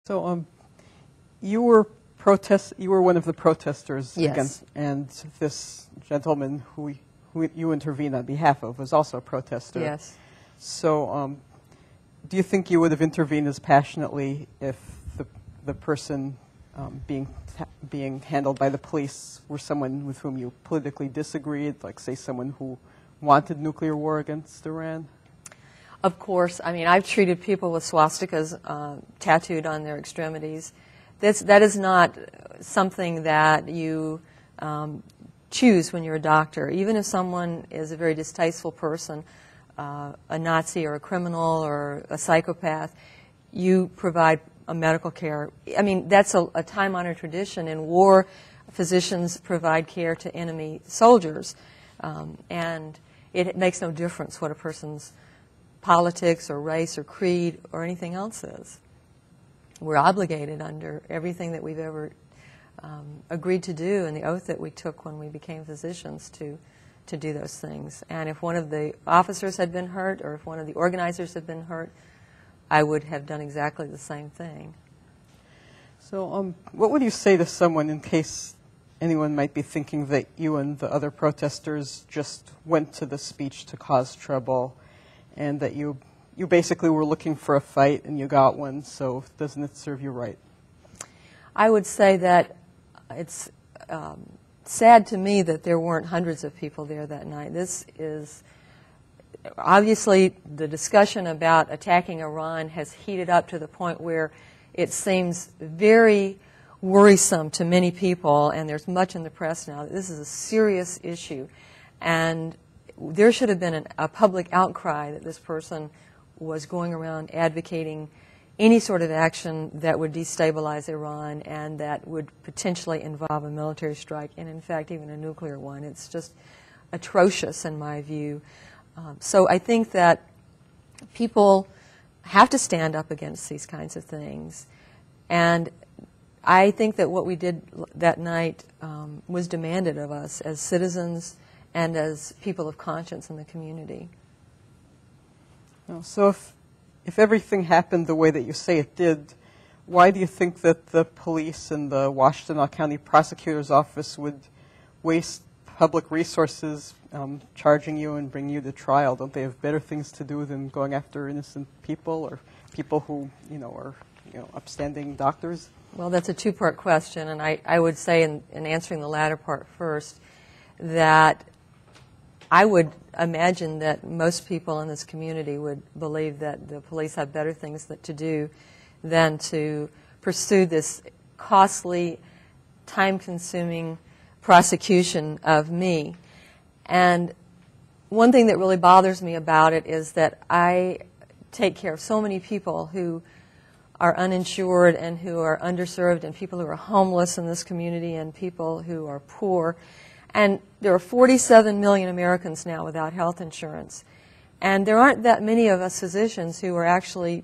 So, you were one of the protesters Yes. against, and this gentleman who you intervened on behalf of was also a protester. Yes. So, do you think you would have intervened as passionately if the person being handled by the police were someone with whom you politically disagreed, like say someone who wanted nuclear war against Iran? Of course. I mean, I've treated people with swastikas tattooed on their extremities. That is not something that you choose when you're a doctor. Even if someone is a very distasteful person, a Nazi or a criminal or a psychopath, you provide a medical care. I mean, that's a time-honored tradition. In war, physicians provide care to enemy soldiers. And it makes no difference what a person's politics or race or creed or anything else is. We're obligated under everything that we've ever agreed to do and the oath that we took when we became physicians to do those things. And if one of the officers had been hurt or if one of the organizers had been hurt, I would have done exactly the same thing. So what would you say to someone in case anyone might be thinking that you and the other protesters just went to the speech to cause trouble and that you basically were looking for a fight and you got one, so doesn't it serve you right? I would say that it's sad to me that there weren't hundreds of people there that night. This is obviously the discussion about attacking Iran has heated up to the point where it seems very worrisome to many people, and there's much in the press now. This is a serious issue, and there should have been a public outcry that this person was going around advocating any sort of action that would destabilize Iran and that would potentially involve a military strike, and in fact even a nuclear one. It's just atrocious in my view. So I think that people have to stand up against these kinds of things. And I think that what we did that night was demanded of us as citizens and as people of conscience in the community. So if everything happened the way that you say it did, why do you think that the police and the Washtenaw County Prosecutor's Office would waste public resources charging you and bringing you to trial? Don't they have better things to do than going after innocent people or people who, are upstanding doctors? Well, that's a two-part question, and I would say in answering the latter part first that I would imagine that most people in this community would believe that the police have better things to do than to pursue this costly, time-consuming prosecution of me. And one thing that really bothers me about it is that I take care of so many people who are uninsured and who are underserved and people who are homeless in this community and people who are poor. And there are 47 million Americans now without health insurance. And there aren't that many of us physicians who are actually,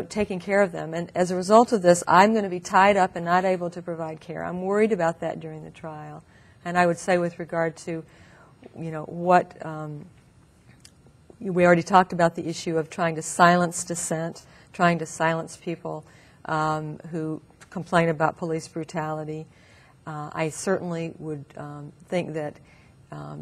taking care of them. And as a result of this, I'm going to be tied up and not able to provide care. I'm worried about that during the trial. And I would say with regard to, what we already talked about the issue of trying to silence dissent, trying to silence people who complain about police brutality. I certainly would think that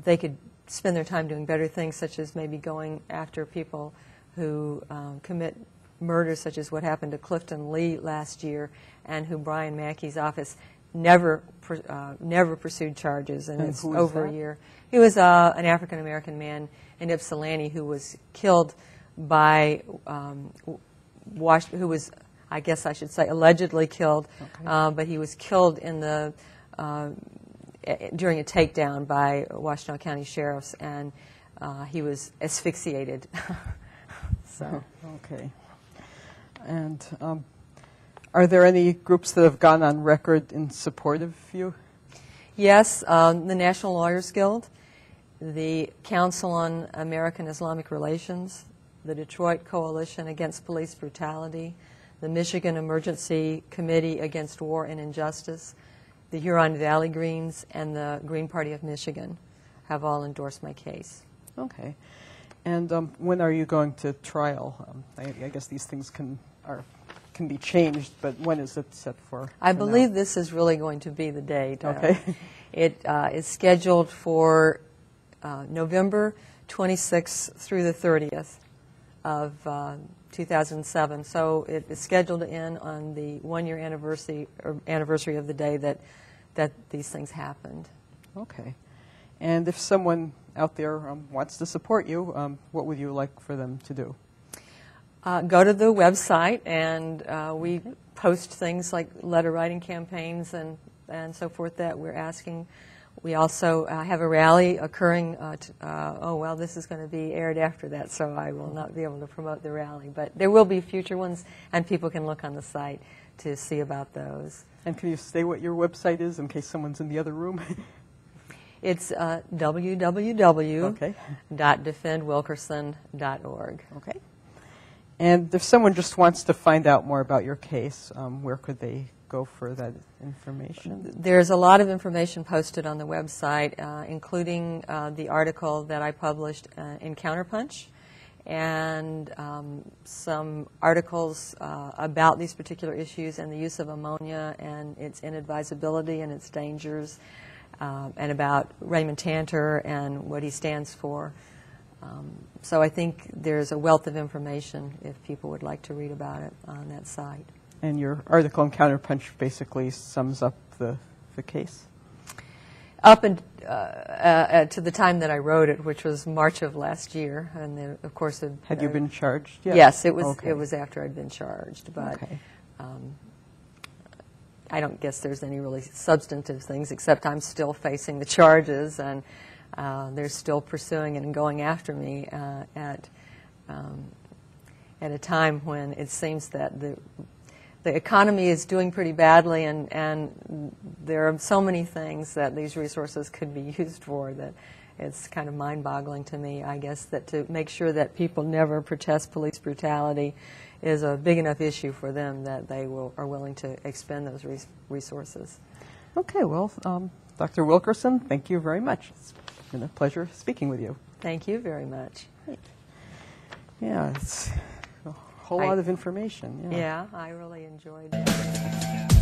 they could spend their time doing better things, such as maybe going after people who commit murders, such as what happened to Clifton Lee last year, and who Brian Mackey's office never pursued charges, and it's over a year. He was an African-American man in Ypsilanti who was killed by, who was, I guess I should say, allegedly killed, but he was killed in the during a takedown by Washtenaw County sheriffs, and he was asphyxiated. So. Okay. And are there any groups that have gone on record in support of you? Yes, the National Lawyers Guild, the Council on American Islamic Relations, the Detroit Coalition Against Police Brutality, the Michigan Emergency Committee Against War and Injustice, the Huron Valley Greens, and the Green Party of Michigan have all endorsed my case. Okay. And when are you going to trial? I guess these things are can be changed, but when is it set for? I believe this is really going to be the date. Okay. It is scheduled for November 26th through the 30th of 2007. So it is scheduled to end on the one-year anniversary of the day that these things happened. Okay. And if someone out there wants to support you, what would you like for them to do? Go to the website, and we post things like letter writing campaigns and so forth that we're asking. We also have a rally occurring. This is going to be aired after that, so I will not be able to promote the rally. But there will be future ones, and people can look on the site to see about those. And can you say what your website is in case someone's in the other room? It's www.defendwilkerson.org. Okay. And if someone just wants to find out more about your case, where could they go for that information? There's a lot of information posted on the website, including the article that I published in Counterpunch, and some articles about these particular issues and the use of ammonia and its inadvisability and its dangers, and about Raymond Tanter and what he stands for. So I think there's a wealth of information if people would like to read about it on that site. And your article in Counterpunch basically sums up the case? Up and to the time that I wrote it, which was March of last year, and then, of course, had you been charged yet? Yes, it was. Okay. It was after I'd been charged, but okay. I don't guess there's any really substantive things, except I'm still facing the charges, and they're still pursuing it and going after me at a time when it seems that the economy is doing pretty badly, and there are so many things that these resources could be used for that it's kind of mind-boggling to me, I guess, that to make sure that people never protest police brutality is a big enough issue for them that they are willing to expend those resources. Okay, well, Dr. Wilkerson, thank you very much. It's been a pleasure speaking with you. Thank you very much. Great. Yeah, it's a whole lot of information. Yeah, I really enjoyed it.